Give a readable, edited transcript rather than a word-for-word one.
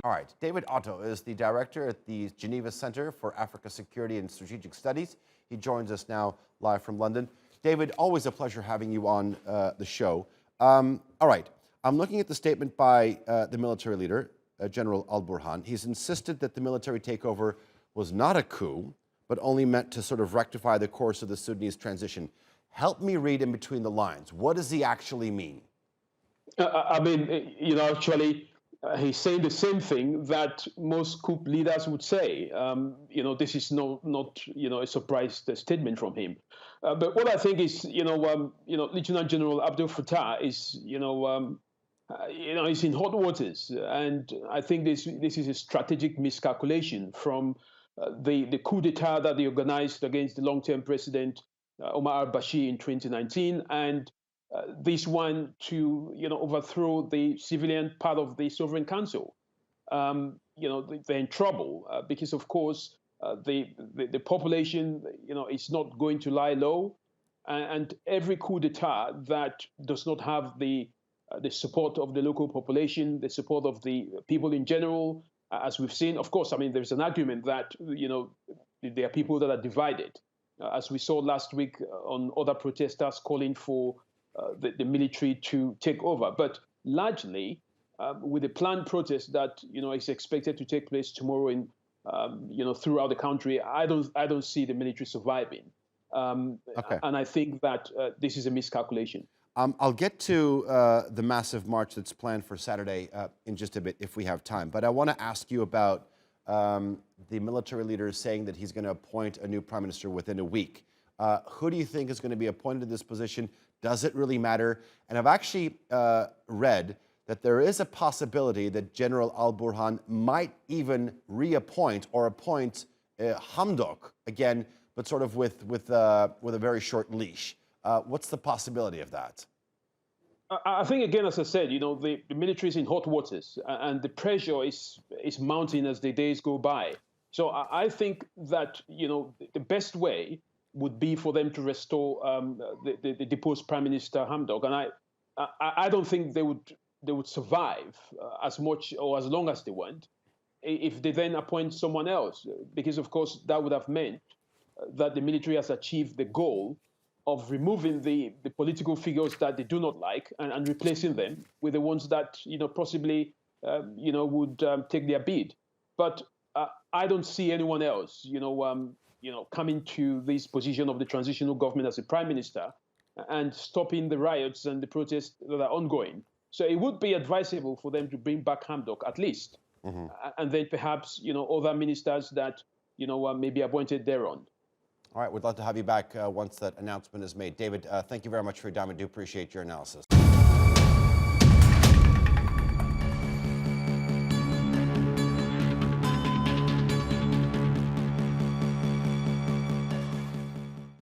All right. David Otto is the director at the Geneva Centre for Africa Security and Strategic Studies. He joins us now live from London. David, always a pleasure having you on the show. All right. I'm looking at the statement by the military leader, General Al-Burhan. He's insisted that the military takeover was not a coup, but only meant to sort of rectify the course of the Sudanese transition. Help me read in between the lines. What does he actually mean? Actually, he's saying the same thing that most coup leaders would say. This is not a surprise statement from him. But what I think is, Lieutenant General Abdel Fattah is, he's in hot waters, and I think this is a strategic miscalculation from the coup d'état that they organized against the long-term president Al-Bashir in 2019, and this one to overthrow the civilian part of the Sovereign Council. They're in trouble because, of course, the population is not going to lie low, and every coup d'état that does not have the support of the local population, the support of the people in general, as we've seen. Of course, there's an argument that there are people that are divided, as we saw last week on other protesters calling for the military to take over. But largely, with the planned protest that is expected to take place tomorrow in throughout the country, I don't see the military surviving. Okay. And I think that this is a miscalculation. I'll get to the massive march that's planned for Saturday in just a bit if we have time. But I want to ask you about the military leader saying that he's going to appoint a new prime minister within a week. Who do you think is going to be appointed to this position? Does it really matter? And I've actually read that there is a possibility that General Al-Burhan might even reappoint or appoint Hamdok again, but sort of with a very short leash. What's the possibility of that? I think, again, as I said, the military is in hot waters, and the pressure is mounting as the days go by. So I think that the best way would be for them to restore the deposed Prime Minister Hamdok, and I don't think they would survive as much or as long as they want if they then appoint someone else, because of course that would have meant that the military has achieved the goal of removing the political figures that they do not like and replacing them with the ones that possibly would take their bid. But I don't see anyone else coming to this position of the transitional government as a prime minister and stopping the riots and the protests that are ongoing. So it would be advisable for them to bring back Hamdok at least, and then perhaps other ministers that may be appointed thereon. All right, we'd love to have you back once that announcement is made. David, thank you very much for your time. I do appreciate your analysis.